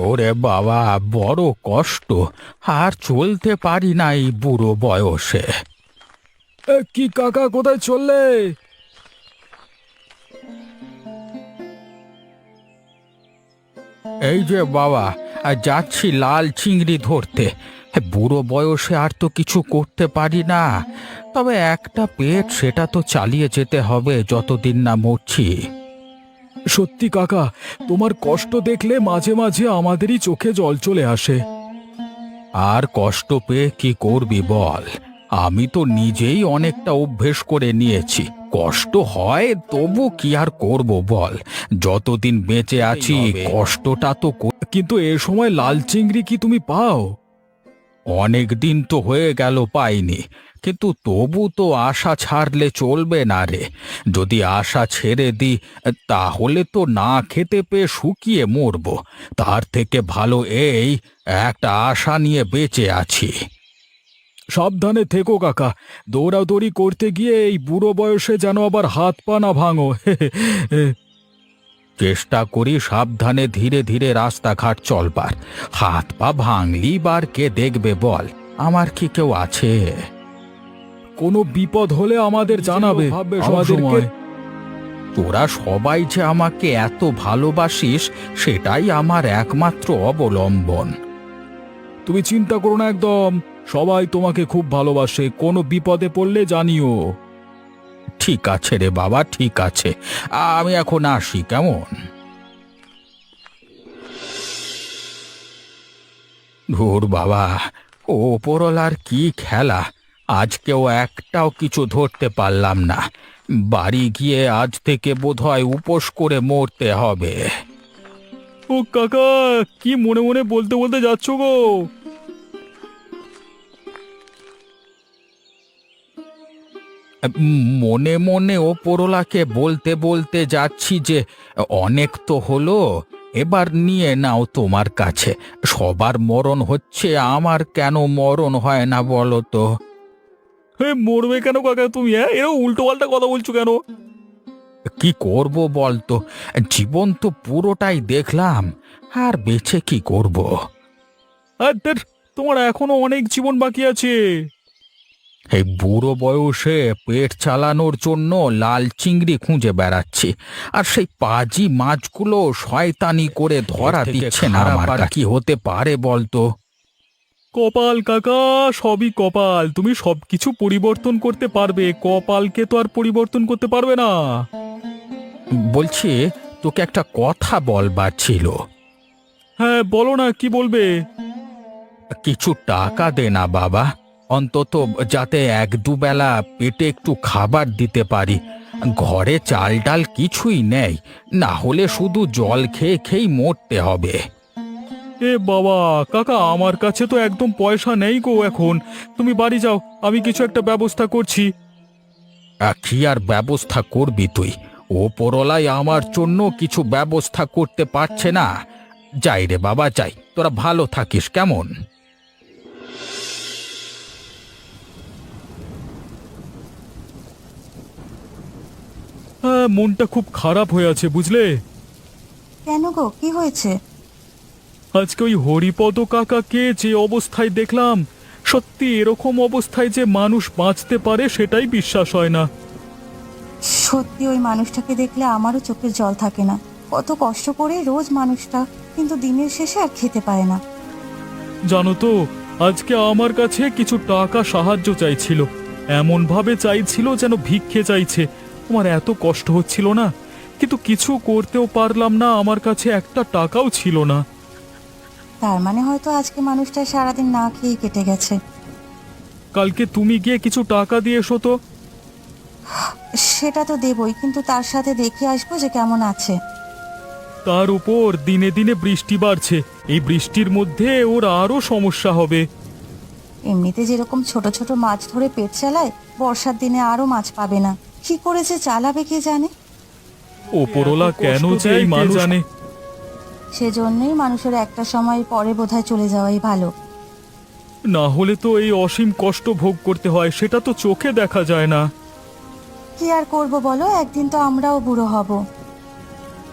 ওরে বাবা, বড় কষ্ট। আর চলতে পারি না এই বুড়ো বয়সে। কি কাকা, কোথায় চললে? এই যে বাবা, যাচ্ছি লাল চিংড়ি ধরতে। বুড়ো বয়সে আর তো কিছু করতে পারি না, তবে একটা পেট সেটা তো চালিয়ে যেতে হবে যতদিন না মরছি। সত্যি কাকা, তোমার কষ্ট দেখলে মাঝে মাঝে আমাদেরই চোখে জল চলে আসে। আর কষ্ট পেয়ে কি করবি বল? আমি তো নিজেই অনেকটা অভ্যেস করে নিয়েছি। কষ্ট হয়, তবু কি আর করব বল? যতদিন বেঁচে আছি কষ্টটা তো কিন্তু এ সময় লাল চিংড়ি কি তুমি পাও? অনেক দিন তো হয়ে গেল পাইনি, কিন্তু তবু তো আশা ছাড়লে চলবে না রে। যদি আশা ছেড়ে দিই তাহলে তো না খেতে পেয়ে শুকিয়ে মরব। তার থেকে ভালো এই একটা আশা নিয়ে বেঁচে আছি। সাবধানে থেকো কাকা, দৌড়াদৌড়ি করতে গিয়ে এই বুড়ো বয়সে যেন আবার হাত পা না ভাঙো। চেষ্টা করি সাবধানে ধীরে ধীরে রাস্তাঘাট চলবার। হাত পা ভাঙলি বার কে দেখবে বল? আমার কি কেউ আছে? কোনো বিপদ হলে আমাদের জানাবে, আমাদেরকে। তোরা সবাই যে আমাকে এত ভালোবাসিস সেটাই আমার একমাত্র অবলম্বন। তুমি চিন্তা করো না একদম, সবাই তোমাকে খুব ভালোবাসে। কোনো বিপদে পড়লে জানিও। ঠিক আছে রে বাবা, ঠিক আছে। আমি এখন আসি, কেমন? ধুর বাবা, ওপরওয়ালার কি খেলা! আজকেও একটাও কিছু ধরতে পারলাম না। বাড়ি গিয়ে আজ থেকে বোধহয় উপোস করে মরতে হবে। ও কাকা, কি মনে মনে বলতে বলতে যাচ্ছ গো? মনে মনে ওপরওয়ালাকে বলতে বলতে যাচ্ছি যে অনেক তো হলো, এবার নিয়ে নাও তোমার কাছে। সবার মরণ হচ্ছে, আমার কেন মরণ হয় না বলো তো? মরবে কেন কাকা তুমি? এরকম উল্টো পাল্টা কথা বলছো কেন? কি করব বলতো? জীবন তো পুরোটাই দেখলাম, আর বেঁচে কি করব? আর ধ্যার, তোমার এখনো অনেক জীবন বাকি আছে। এই বুড়ো বয়সে পেট চালানোর জন্য লাল চিংড়ি খুঁজে বেড়াচ্ছি, আর সেই পাজি মাছগুলো শয়তানি করে ধরা দিচ্ছে না। আমার কি হতে পারে বলতো? কপাল কাকা, সবই কপাল। তুমি সবকিছু পরিবর্তন করতে পারবে, কপালকে তো আর পরিবর্তন করতে পারবে না। বলছি, তোকে একটা কথা বলবার ছিল। হ্যাঁ বলো না, কি বলবে? কিছু টাকা দে না বাবা, অন্তত যাতে এক দুবেলা পেটে একটু খাবার দিতে পারি। ঘরে চাল ডাল কিছুই নেই, না হলে শুধু জল খেয়ে খেয়েই মরতে হবে। এ বাবা, কাকা আমার কাছে তো একদম পয়সা নেই গো এখন। তুমি বাড়ি যাও, আমি কিছু একটা ব্যবস্থা করছি। কি আর ব্যবস্থা করবি তুই? ওপরওয়ালাই আমার জন্য কিছু ব্যবস্থা করতে পারছে না। যাই রে বাবা, যাই। তোরা ভালো থাকিস, কেমন? হ্যাঁ, মনটা খুব খারাপ হয়ে আছে বুঝলে। কেন গো, কি হয়েছে? আজকে ওই হরিপদ কাকাকে যে অবস্থায় দেখলাম, সত্যি এরকম অবস্থায় যে মানুষ বাঁচতে পারে সেটাই বিশ্বাস হয় না। সত্যি ওই মানুষটাকে দেখলে আমারও চোখে জল থাকে না। কত কষ্ট করে রোজ মানুষটা, কিন্তু দিনের শেষে আর খেতে পায় না। জানো তো, আজকে আমার কাছে কিছু টাকা সাহায্য চাইছিল। এমন ভাবে চাইছিল যেন ভিক্ষে চাইছে। আমার এত কষ্ট হচ্ছিল না, কিন্তু কিছু করতেও পারলাম না। আমার কাছে একটা টাকাও ছিল না। তার মানে হয়তো আজকে মানুষটা সারাদিন না খেয়ে কেটে গেছে। কালকে তুমি গিয়ে কিছু টাকা দিয়ে এসো তো। সেটা তো দেবই, কিন্তু তার সাথে দেখে আসবো যে কেমন আছে। তার উপর দিনে দিনে বৃষ্টি বাড়ছে, এই বৃষ্টির মধ্যে ওর আরো সমস্যা হবে। এমনিতে যেরকম ছোট ছোট মাছ ধরে পেট চালায়, বর্ষার দিনে আরো মাছ পাবে না। কি করে যে চালাবে কে জানে। ওপরওয়ালা কেন যে এই মানুষ জানে। সেজন্যই মানুষের একটা সময় পরে বোধহয় চলে যাওয়াই ভালো। না হলে তো এই অসীম কষ্ট ভোগ করতে হয়, সেটা তো চোখে দেখা যায় না। কি আর করব বলো, একদিন তো আমরাও বুড়ো হব।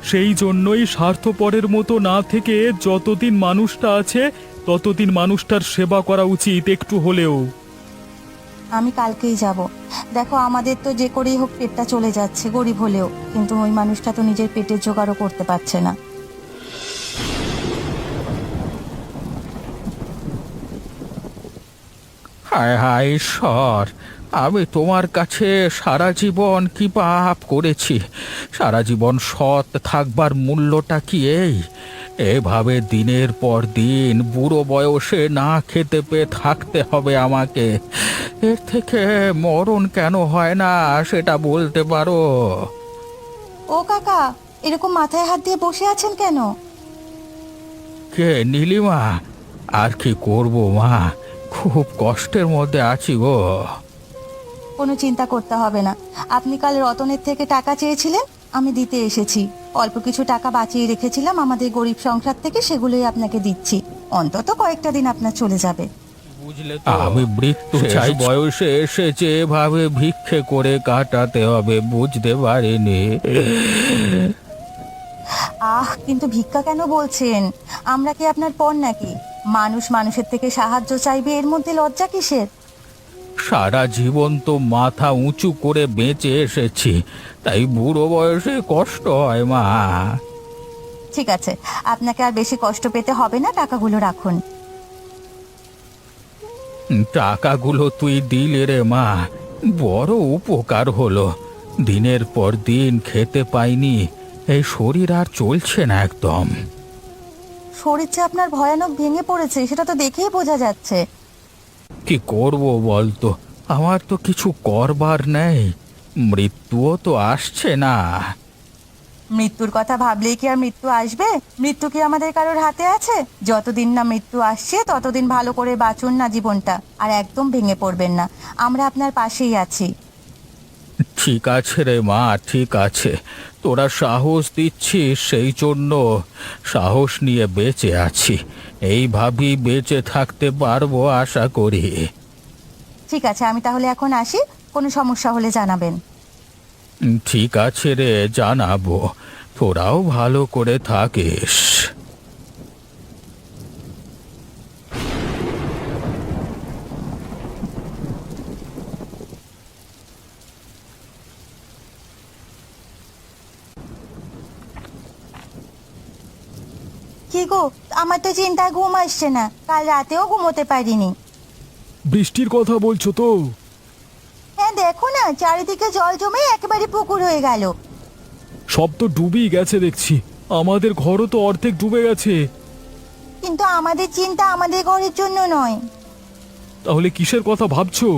সেই জন্যই স্বার্থপরের মতো না থেকে যতদিন মানুষটা আছে ততদিন মানুষটার সেবা করা উচিত একটু হলেও। আমি কালকেই যাব। দেখো, আমাদের তো যে করেই হোক পেটটা চলে যাচ্ছে, গরিব হলেও, কিন্তু ওই মানুষটা তো নিজের পেটের জোগাড়ও করতে পারছে না। হায় হায় ঈশ্বর, আমি তোমার কাছে সারা জীবন কি পাপ করেছি। সারা জীবন সৎ থাকবার মূল্যটা কি এই? এভাবে দিনের পর দিন বুড়ো বয়সে না খেতে পেয়ে থাকতে হবে আমাকে। এর থেকে মরণ কেন হয় না সেটা বলতে পারো? ও কাকা, এরকম মাথায় হাত দিয়ে বসে আছেন কেন? কে নীলিমা? আর কি করব মা, খুব কষ্টের মধ্যে আছি গো। কোনো চিন্তা করতে হবে না। আপনি কাল রতনের থেকে টাকা চেয়েছিলেন, আমি দিতে এসেছি। অল্প কিছু টাকা বাঁচিয়ে রেখেছিলাম আমাদের গরিব সংসার থেকে, সেগুলোই আপনাকে দিচ্ছি। অন্তত কয়েকটা দিন আপনার চলে যাবে। বুঝলে তো, আমি মৃত্যু চাই। বয়সে এসে যেভাবে ভিক্ষে করে কাটাতে হবে বুঝতে পারিনি। কিন্তু ভিক্ষা কেন বলছেন? আমরা কি আপনার পর নাকি? মানুষ মানুষের থেকে সাহায্য চাইবে, এর মধ্যে লজ্জা কিসের? সারা জীবন তো মাথা উঁচু করে বেঁচে এসেছি, তাই বুড়ো বয়সে কষ্ট হয় মা। ঠিক আছে, আপনাকে আর বেশি কষ্ট পেতে হবে না, টাকাগুলো রাখুন। টাকাগুলো তুই দিলে রে মা, বড় উপকার হলো। দিনের পর দিন খেতে পাইনি, এই শরীর আর চলছে না একদম। শরীর যে আপনার ভয়ানক ভেঙে পড়েছে, সেটা তো দেখেই বোঝা যাচ্ছে। কি করব বলতো, আমার তো কিছু করবার নেই। মৃত্যুও তো আসছে না। মৃত্যুর কথা ভাবলেই কি আর মৃত্যু আসবে? মৃত্যু কি আমাদের কারোর হাতে আছে? যতদিন না মৃত্যু আসছে ততদিন ভালো করে বাঁচুন না জীবনটা, আর একদম ভেঙে পড়বেন না। আমরা আপনার পাশেই আছি। ঠিক আছে রে মা, ঠিক আছে। তোরা সাহস দিচ্ছিস, সেই জন্য সাহস নিয়ে বেঁচে আছি। এইভাবেই বেঁচে থাকতে পারবো আশা করি। ঠিক আছে, আমি তাহলে এখন আসি। কোনো সমস্যা হলে জানাবেন। ঠিক আছে রে, জানাবো। তোরাও ভালো করে থাকিস। কি গো, আমার তো চিন্তায় ঘুম আসছে না। কাল রাতেও ঘুমোতে পারিনি। বৃষ্টির কথা বলছো তো? হ্যাঁ, দেখো না, চারিদিকে জল জমে একেবারে পুকুর হয়ে গেল। সব তো ডুবেই গেছে দেখছি, আমাদের ঘরও তো অর্ধেক ডুবে গেছে। কিন্তু আমাদের চিন্তা আমাদের ঘরের জন্য নয়। তাহলে কিসের কথা ভাবছো?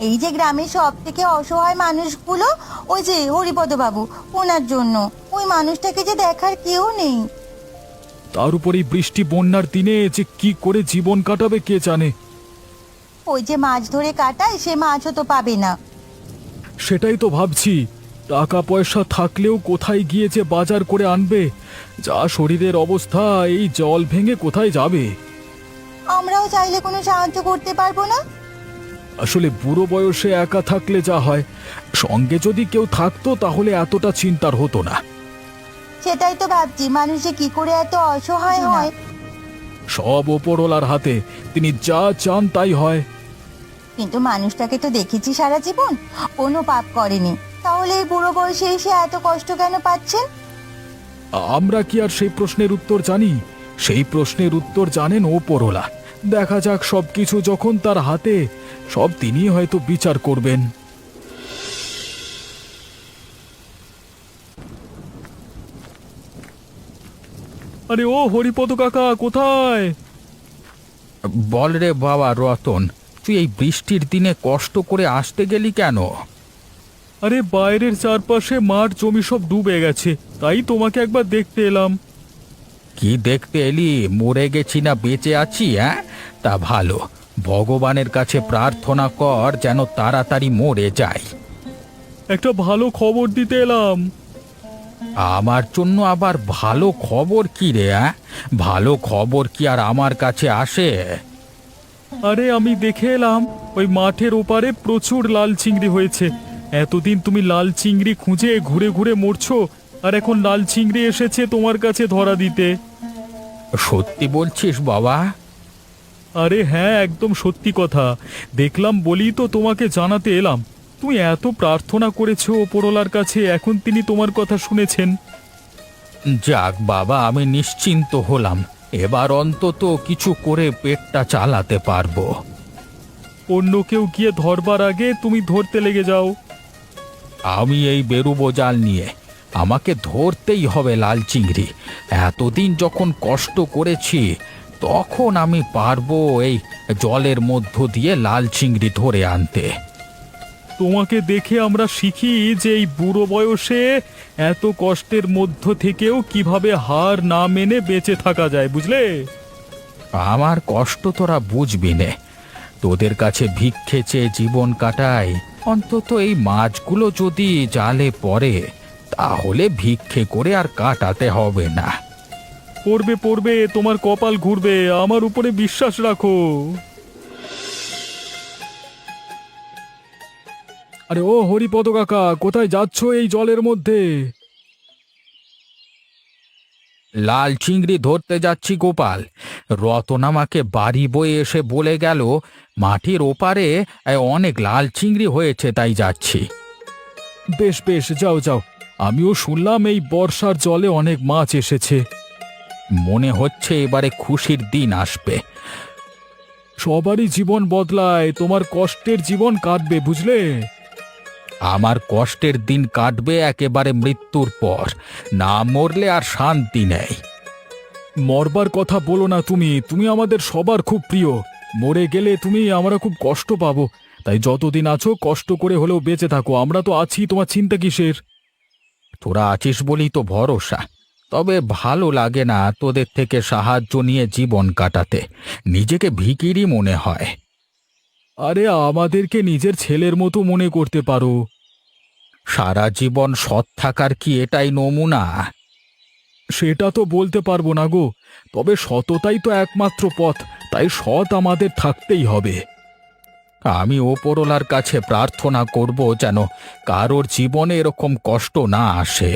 এই যে গ্রামের সব থেকে অসহায় মানুষগুলো, ওই যে হরিপদ বাবু, ওনার জন্য। ওই মানুষটাকে যে দেখার কেউ নেই। তার উপর এই বৃষ্টি বন্যার দিনে যে কি করে জীবন কাটাবে কে জানে। ওই যে মাছ ধরে কাটায়, সে মাছও তো পাবে না। সেটাই তো ভাবছি, টাকা পয়সা থাকলেও কোথায় গিয়ে যে বাজার করে আনবে? যা শরীরের অবস্থা, এই জল ভেঙে কোথায় যাবে? আমরাও চাইলে কোনো সাহায্য করতে পারবো না। আসলে বুড়ো বয়সে একা থাকলে যা হয়, সঙ্গে যদি কেউ থাকতো তাহলে এতটা চিন্তার হতো না। সেটাই তো ভাবছি, মানুষ যে কি করে এত অসহায় হয়। সব ওপরওয়ালার হাতে, তিনি যা চান তাই হয়। কিন্তু মানুষটাকে তো দেখেছি সারা জীবন, কোনো পাপ করেনি। তাহলে এই বুড়ো বয়সে এসে এত কষ্ট কেন পাচ্ছেন? আমরা কি আর সেই প্রশ্নের উত্তর জানি? সেই প্রশ্নের উত্তর জানেন ওপরওয়ালা। দেখা যাক, সবকিছু যখন তার হাতে, সব তিনি হয়তো বিচার করবেন। আরে ও হরিপদ কাকা, কোথায়? বল রে বাবা রতন, তুই এই বৃষ্টির দিনে কষ্ট করে আসতে গেলি কেন? আরে বাইরের চারপাশে মাঠ জমি সব ডুবে গেছে, তাই তোমাকে একবার দেখতে এলাম। কি দেখতে এলি? মরে গেছি না বেঁচে আছি? হ্যাঁ, তা ভালো। ভগবানের কাছে প্রার্থনা কর যেন তাড়াতাড়ি মরে যাই। একটা ভালো খবর দিতে এলাম। আমার জন্য আবার ভালো খবর কি রে? ভালো খবর কি আর আমার কাছে আসে? আরে আমি দেখে এলাম, ওই মাঠের ওপারে প্রচুর লাল চিংড়ি হয়েছে। এতদিন তুমি লাল চিংড়ি খুঁজে ঘুরে ঘুরে মরছো, আর এখন লাল চিংড়ি এসেছে তোমার কাছে ধরা দিতে। সত্যি বলছিস বাবা? আরে হ্যাঁ, একদম সত্যি কথা। দেখলাম বলি তো তোমাকে জানাতে এলাম। তুমি এত প্রার্থনা করেছো ওপরওয়ালার কাছে, এখন তিনি তোমার কথা শুনেছেন। যাক বাবা, আমি নিশ্চিন্ত হলাম। এবার অন্তত কিছু করে পেটটা চালাতে পারবো। অন্য কেউ গিয়ে ধরবার আগে তুমি ধরতে লেগে যাও। আমি এই বেরুবো জাল নিয়ে। আমাকে ধরতেই হবে লাল চিংড়ি। এতদিন যখন কষ্ট করেছি, তখন আমি পারবো এই জলের মধ্য দিয়ে লাল চিংড়ি ধরে আনতে। তোমাকে দেখে আমরা শিখি যে এই বুড়ো বয়সে এত কষ্টের মধ্য থেকেও কিভাবে হার না মেনে বেঁচে থাকা যায়, বুঝলে? আমার কষ্ট তোরা বুঝবি নে। তোদের কাছে ভিক্ষে চেয়ে জীবন কাটাই, অন্তত এই মাছগুলো যদি জালে পড়ে, তাহলে ভিক্ষে করে আর কাটাতে হবে না। পড়বে পড়বে, তোমার কপাল ঘুরবে, আমার উপরে বিশ্বাস রাখো। আরে ও হরিপদ কাকা, কোথায় যাচ্ছ এই জলের মধ্যে? লাল চিংড়ি ধরতে যাচ্ছি গোপাল। রতন আমাকে বাড়ি বয়ে এসে বলে গেল মাটির ওপারে অনেক লাল চিংড়ি হয়েছে, তাই যাচ্ছি। বেশ বেশ, যাও যাও। আমিও শুনলাম এই বর্ষার জলে অনেক মাছ এসেছে। মনে হচ্ছে এবারে খুশির দিন আসবে। সবারই জীবন বদলায়, তোমার কষ্টের জীবন কাটবে, বুঝলে? আমার কষ্টের দিন কাটবে একেবারে মৃত্যুর পর। না মরলে আর শান্তি নেই। মরবার কথা বলো না, তুমি তুমি আমাদের সবার খুব প্রিয়। মরে গেলে আমরা খুব কষ্ট পাবো। তাই যতদিন আছো কষ্ট করে হলেও বেঁচে থাকো, আমরা তো আছি, তোমার চিন্তা কিসের? তোরা আছিস বলেই তো ভরসা। তবে ভালো লাগে না তোদের থেকে সাহায্য নিয়ে জীবন কাটাতে। নিজেকে ভিখিরি মনে হয়। আরে আমাদেরকে নিজের ছেলের মতো মনে করতে পারো। সারা জীবন সৎ থাকার কি এটাই নমুনা? সেটা তো বলতে পারবো না গো, তবে সততাই তো একমাত্র পথ, তাই সৎ আমাদের থাকতেই হবে। আমি ওপরওয়ালার কাছে প্রার্থনা করব যেন কারোর জীবনে এরকম কষ্ট না আসে।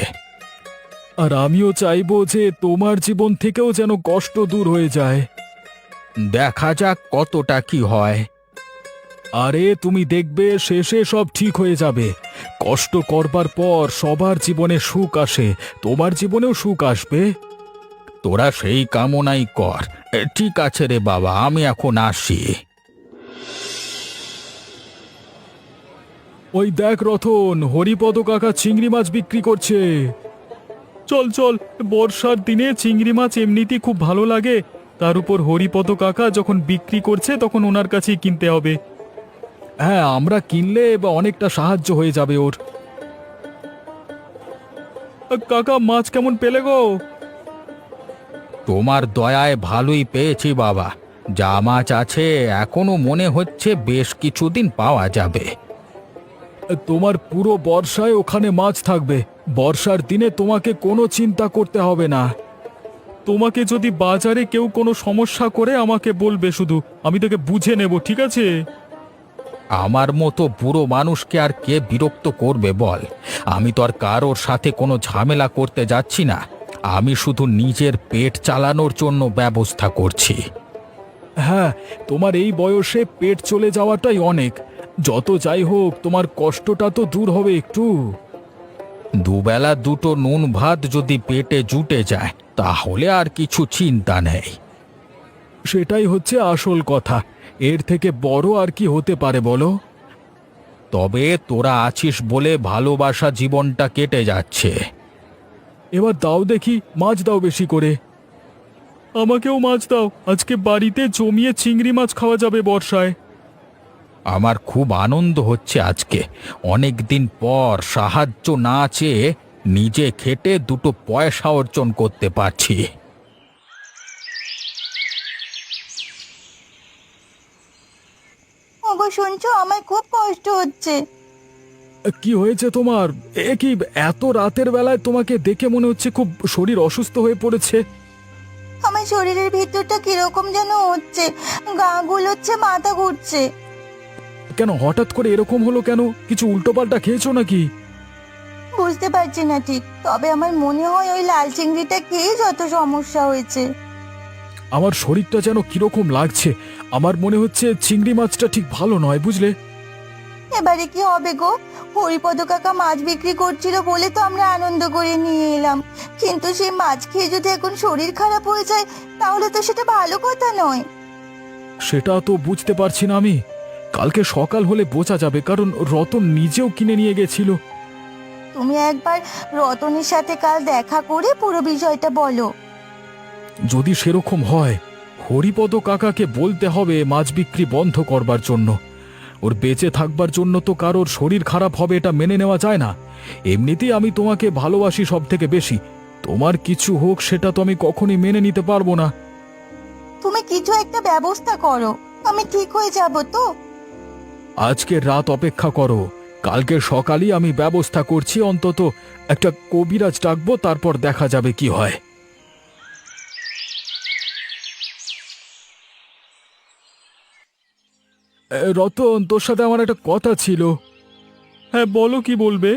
আর আমিও চাইবো যে তোমার জীবন থেকেও যেন কষ্ট দূর হয়ে যায়। দেখা যাক কতটা কি হয়। আরে তুমি দেখবে শেষে সব ঠিক হয়ে যাবে। কষ্ট করবার পর সবার জীবনে সুখ আসে, তোমার জীবনেও সুখ আসবে। তোরা সেই কামনাই কর। ঠিক আছে রে বাবা, আমি এখন আসি। ওই দেখ রতন, হরিপদ কাকা চিংড়ি মাছ বিক্রি করছে। চল চল, বর্ষার দিনে চিংড়ি মাছ এমনিতেই খুব ভালো লাগে, তার উপর হরিপদ কাকা যখন বিক্রি করছে তখন ওনার কাছেই কিনতে হবে। হ্যাঁ, আমরা কিনলে বা অনেকটা সাহায্য হয়ে যাবে ওর। কাকা, মাছ কেমন পেলে গো? তোমার দয়ায় ভালোই পেয়েছি বাবা। যা মাছ আছে এখনো মনে হচ্ছে বেশ কিছুদিন পাওয়া যাবে। তোমার পুরো বর্ষায় ওখানে মাছ থাকবে। বর্ষার দিনে তোমাকে কোনো চিন্তা করতে হবে না। তোমাকে যদি বাজারে কেউ কোনো সমস্যা করে আমাকে বলবে, শুধু আমি তোকে বুঝে নেব, ঠিক আছে? আমার মতো বুড়ো মানুষকে আর কে বিরক্ত করবে বল? আমি তো আর কারোর সাথে কোনো ঝামেলা করতে যাচ্ছি না। আমি শুধু নিজের পেট চালানোর জন্য ব্যবস্থা করছি। হ্যাঁ, তোমার এই বয়সে পেট চলে যাওয়াটাই অনেক। যত যাই হোক, তোমার কষ্টটা তো দূর হবে একটু। দুবেলা দুটো নুন ভাত যদি পেটে জুটে যায়, তাহলে আর কিছু চিন্তা নেই। সেটাই হচ্ছে আসল কথা। এর থেকে বড় আর কি হতে পারে বলো? তবে তোরা আছিস বলে ভালোবাসা জীবনটা কেটে যাচ্ছে। এবার দাও দেখি, মাছ দাও বেশি করে। আমাকেও মাছ দাও, আজকে বাড়িতে জমিয়ে চিংড়ি মাছ খাওয়া যাবে বর্ষায়। আমার খুব আনন্দ হচ্ছে আজকে। অনেক দিন পর সাহায্য না চেয়ে নিজে খেটে দুটো পয়সা অর্জন করতে পারছি। ওগো শুনছো, আমার খুব কষ্ট হচ্ছে। কি হয়েছে তোমার? এ কি, এত রাতের বেলায় তোমাকে দেখে মনে হচ্ছে খুব শরীর অসুস্থ হয়ে পড়েছে। আমার শরীরের ভিতরটা কিরকম যেন হচ্ছে, গা গুলোচ্ছে, মাথা ঘুরছে। কেন হঠাৎ করে এরকম হলো কেন? কিছু উল্টোপাল্টা খেয়েছো নাকি? বুঝতে পারছি না ঠিক, তবে আমার মনে হয় ওই লাল চিংড়িটা খেয়েই যত সমস্যা হয়েছে। আমার শরীরটা যেন কিরকম লাগছে। আমার মনে হচ্ছে চিংড়ি মাছটা ঠিক ভালো নয়, বুঝলে? এবারে কি হবে গো? হরিপদ কাকা মাছ বিক্রি করছিল বলে তো আমরা আনন্দ করে নিয়ে এলাম, কিন্তু সেই মাছ খেয়ে যদি এখন শরীর খারাপ হয়ে যায় তাহলে তো সেটা ভালো কথা নয়। সেটা তো বুঝতে পারছি না আমি। কালকে সকাল হলে বোঝা যাবে, কারণ রতন নিজেও কিনে নিয়ে গেছিল। তুমি একবার রতনের সাথে কাল দেখা করে পুরো বিষয়টা বলো। যদি সেরকম হয়, হরিপদ কাকাকে বলতে হবে মাছ বিক্রি বন্ধ করবার জন্য। ওর বেঁচে থাকবার জন্য তো কারোর শরীর খারাপ হবে এটা মেনে নেওয়া যায় না। এমনিতেই আমি তোমাকে ভালোবাসি সব থেকে বেশি, তোমার কিছু হোক সেটা তো আমি কখনই মেনে নিতে পারবো না। তুমি কিছু একটা ব্যবস্থা করো, আমি ঠিক হয়ে যাব তো। আজকের রাত অপেক্ষা করো, কালকে সকালই আমি ব্যবস্থা করছি। অন্তত একটা কবিরাজ ডাকবো, তারপর দেখা যাবে কি হয়। রতন, তোর সাথে আমার একটা কথা ছিল। হ্যাঁ বলো, কি বলবে?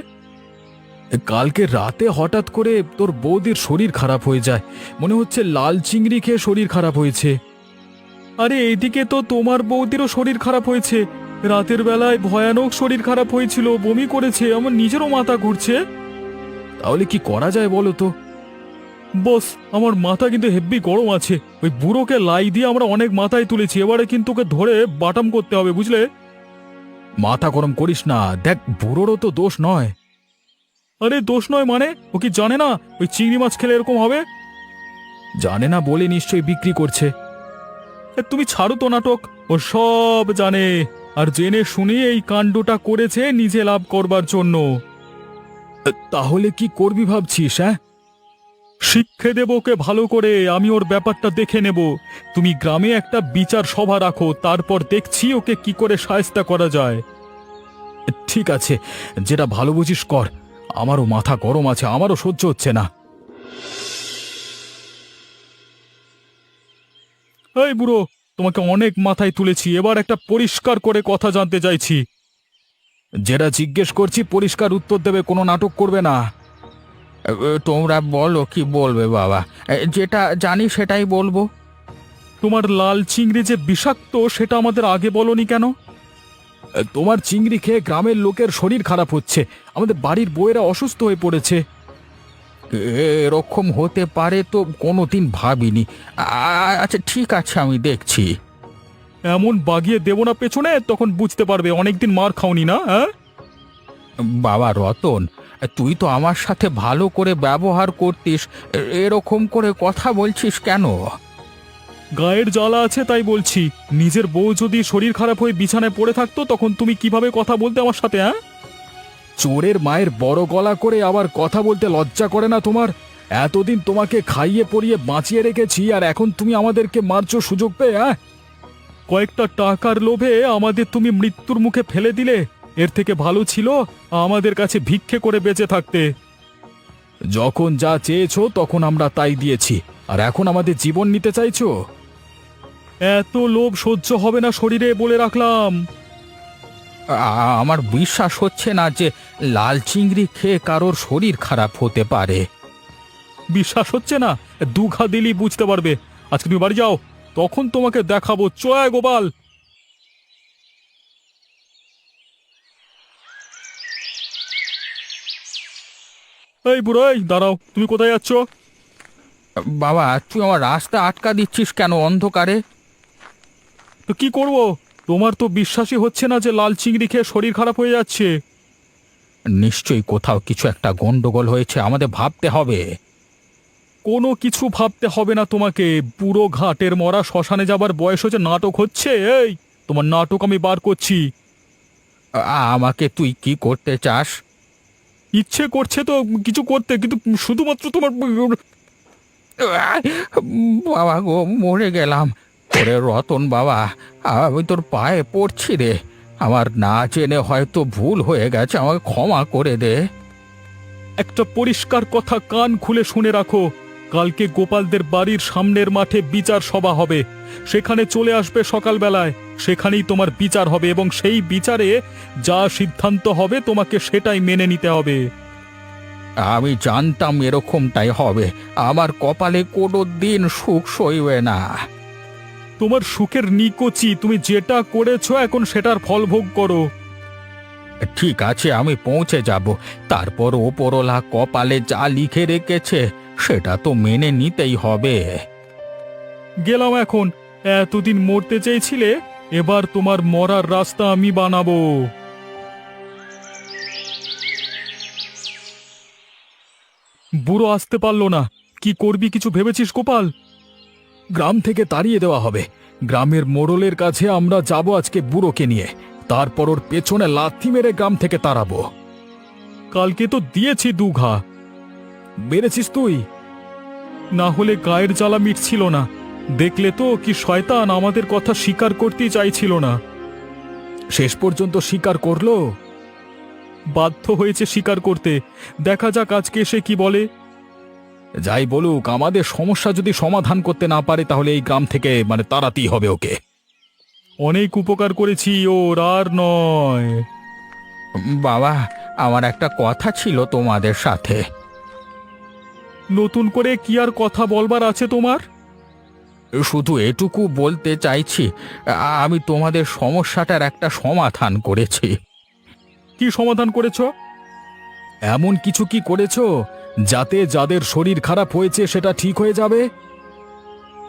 কালকে রাতে হঠাৎ করে তোর বৌদির শরীর খারাপ হয়ে যায়, মনে হচ্ছে লাল চিংড়ি খেয়ে শরীর খারাপ হয়েছে। আরে এইদিকে তো তোমার বৌদিরও শরীর খারাপ হয়েছে। রাতের বেলায় ভয়ানক শরীর খারাপ হয়েছিল, বমি করেছে, আমার নিজেরও মাথা ঘুরছে। তাহলে কি করা যায় বলো তো? বস, আমার মাথা কিন্তু হেব্বি গরম আছে। ওই বুড়োকে লাই দিয়ে আমরা অনেক মাথায় তুলেছি, এবারে কিন্তু ওকে ধরে বাটাম করতে হবে, বুঝলে? মাথা গরম করিস না, দেখ বুড়োরও তো দোষ নয়। আরে দোষ নয় মানে? ও কি জানে না ওই চিংড়ি মাছ খেলে এরকম হবে? জানে না বলে নিশ্চয়ই বিক্রি করছে। তুমি ছাড়ো তো নাটক, ও সব জানে, আর জেনে শুনে এই কাণ্ডটা করেছে নিজে লাভ করবার জন্য। তাহলে কি করবি ভাবছিস? হ্যাঁ, শিক্ষে দেব ওকে ভালো করে, আমি ওর ব্যাপারটা দেখে নেব। তুমি গ্রামে একটা বিচার সভা রাখো, তারপর দেখছি ওকে কি করে শায়েস্তা করা যায়। ঠিক আছে, যেটা ভালো বুঝিস কর। আমারও মাথা গরম আছে, আমারও সহ্য হচ্ছে না। এই বুড়ো, তোমাকে অনেক মাথায় তুলেছি, এবার একটা পরিষ্কার করে কথা জানতে চাইছি। যেটা জিজ্ঞেস করছি পরিষ্কার উত্তর দেবে, কোনো নাটক করবে না। তোমরা বলো কি বলবে বাবা, যেটা জানি সেটাই বলবো। তোমার লাল চিংড়ি যে বিষাক্ত সেটা আমাদের আগে বলনি কেন? তোমার চিংড়ি খেয়ে গ্রামের লোকের শরীর খারাপ হচ্ছে, আমাদের বাড়ির বউয়েরা অসুস্থ হয়ে পড়েছে। এরকম হতে পারে তো কোনোদিন ভাবিনি। আচ্ছা ঠিক আছে, আমি দেখছি। এমন বাগিয়ে দেব না পেছনে, তখন বুঝতে পারবে অনেকদিন মার খাওনি না। হ্যাঁ বাবা রতন, তুই তো আমার সাথে ভালো করে ব্যবহার করতিস, এরকম করে কথা বলছিস কেন? গায়ের জ্বালা আছে তাই বলছি। নিজের বউ যদি শরীর খারাপ হয়ে বিছানায় পড়ে থাকতো তখন তুমি কিভাবে কথা বলতে আমার সাথে? হ্যাঁ, চোরের মায়ের বড় গলা করে আবার কথা বলতে লজ্জা করে না তোমার? এতদিন তোমাকে খাইয়ে পরিয়ে বাঁচিয়ে রেখেছি, আর এখন তুমি আমাদেরকে মারছো সুযোগ পেয়ে? হ্যাঁ, কয়েকটা টাকার লোভে আমাদের তুমি মৃত্যুর মুখে ফেলে দিলে। এর থেকে ভালো ছিল আমাদের কাছে ভিক্ষে করে বেঁচে থাকতে। যখন যা চেয়েছো তখন আমরা তাই দিয়েছি, আর এখন আমাদের জীবন নিতে চাইছো? এত লোভ সহ্য হবে না শরীরে, বলে রাখলাম। আমার বিশ্বাস হচ্ছে না যে লাল চিংড়ি খেয়ে কারোর শরীর খারাপ হতে পারে। বিশ্বাস হচ্ছে না? দুঘা দিলি বুঝতে পারবে। আজকে তুমি বাড়ি যাও, তখন তোমাকে দেখাবো। চয় গোপাল। এই বুড়ো, এই দাঁড়াও, তুমি কোথায় যাচ্ছ? বাবা, তুই আমার রাস্তা আটকা দিচ্ছিস কেন অন্ধকারে? তো কি করব? তোমার তো বিশ্বাসই হচ্ছে না যে লাল চিংড়ি খেয়ে শরীর খারাপ হয়ে যাচ্ছে। নিশ্চয়ই কোথাও কিছু একটা গন্ডগোল হয়েছে, আমাদের ভাবতে হবে। কোনো কিছু ভাবতে হবে না তোমাকে। পুরো ঘাটের মরা শ্মশানে যাবার বয়স হচ্ছে, নাটক হচ্ছে। এই তোমার নাটক আমি বার করছি। আমাকে তুই কি করতে চাস? ইচ্ছে করছে তো কিছু করতে, কিন্তু শুধুমাত্র তোমার। বাবা গো, মরে গেলাম। ওরে রতন বাবা, আমি তোর পায়ে পড়ছি রে। আমার না জেনে হয়তো ভুল হয়ে গেছে, আমাকে ক্ষমা করে দে। একটা পরিষ্কার কথা কান খুলে শুনে রাখো। কালকে গোপালদের বাড়ির সামনের মাঠে বিচার সভা হবে, সেখানে চলে আসবে সকালবেলায়। সেখানেই তোমার বিচার হবে, এবং সেই বিচারে যা সিদ্ধান্ত হবে তোমাকে সেটাই মেনে নিতে হবে। আমি জানতাম এরকমটাই হবে। আমার কপালে কোনো দিন সুখ সইবে না। তোমার সুখের নিকোচি, তুমি যেটা করেছো এখন সেটার ফল ভোগ করো। ঠিক আছে, আমি পৌঁছে যাব। তারপর ওপরওয়ালা কপালে যা লিখে রেখেছে সেটা তো মেনে নিতেই হবে। গেলাম এখন। এতদিন মরতে চেয়েছিলে, এবার তোমার মরার রাস্তা আমি বানাবো। বুড়ো আসতে পারলো না, কি করবি কিছু ভেবেছিস গোপাল? গ্রাম থেকে তাড়িয়ে দেওয়া হবে। গ্রামের মোড়লের কাছে আমরা যাব আজকে বুড়োকে নিয়ে, তারপর ওর পেছনে লাথি মেরে গ্রাম থেকে তাড়াবো। কালকে তো দিয়েছি দুঘা। বেড়েছিস তুই? না হলে গায়ের জ্বালা মিটছিল না। দেখলে তো কি শয়তান, আমাদের কথা স্বীকার করতেই চাইছিল না। শেষ পর্যন্ত স্বীকার করলো। বাধ্য হয়েছে স্বীকার করতে। দেখা যাক আজকে সে কি বলে। যাই বলুক, আমাদের সমস্যা যদি সমাধান করতে না পারে তাহলে এই গ্রাম থেকে তাড়াতেই হবে ওকে। অনেক উপকার করেছি ওর, আর নয়। বাবা, আমার একটা কথা ছিল তোমাদের সাথে। নতুন করে কি আর কথা বলবার আছে তোমার? শুধু এটুকু বলতে চাইছি, আমি তোমাদের সমস্যাটার একটা সমাধান করেছি। কি সমাধান করেছো? এমন কিছু কি করেছো যাতে যাদের শরীর খারাপ হয়েছে সেটা ঠিক হয়ে যাবে?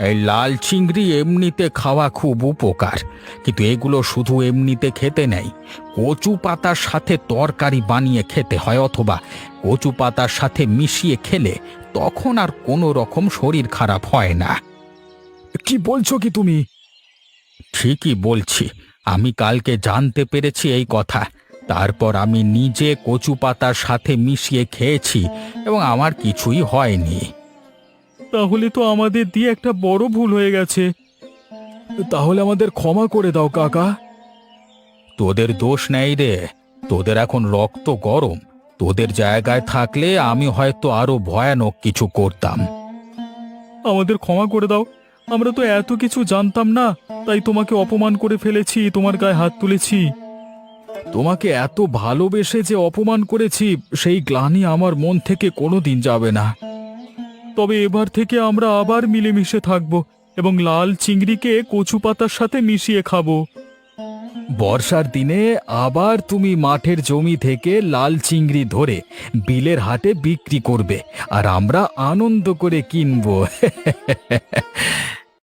এই লাল চিংড়ি এমনিতে খাওয়া খুব উপকার, কিন্তু এগুলো শুধু এমনিতে খেতে নেই। কচু পাতার সাথে তরকারি বানিয়ে খেতে হয়, অথবা কচু পাতার সাথে মিশিয়ে খেলে তখন আর কোনো রকম শরীর খারাপ হয় না। কি বলছো কি তুমি? ঠিকই বলছি। আমি কালকে জানতে পেরেছি এই কথা। তারপর আমি নিজে কচু পাতার সাথে মিশিয়ে খেয়েছি এবং আমার কিছুই হয়নি। তাহলে তো আমাদের দিয়ে একটা বড় ভুল হয়ে গেছে। তাহলে আমাদের ক্ষমা করে দাও কাকা। তোদের দোষ নেই রে, তোদের এখন রক্ত গরম। তোদের জায়গায় থাকলে আমি হয়তো আরো ভয়ানক কিছু করতাম। আমাদের ক্ষমা করে দাও। আমরা তো এত কিছু জানতাম না, তাই তোমাকে অপমান করে ফেলেছি, তোমার গায়ে হাত তুলেছি। তোমাকে এত ভালোবেসে যে অপমান করেছি সেই গ্লানি আমার মন থেকে কোনোদিন যাবে না। তবে এবার থেকে আমরা আবার মিলেমিশে থাকব এবং লাল চিংড়িকে কচু পাতার সাথে মিশিয়ে খাবো। বর্ষার দিনে আবার তুমি মাঠের জমি থেকে লাল চিংড়ি ধরে বিলের হাটে বিক্রি করবে আর আমরা আনন্দ করে কিনবো।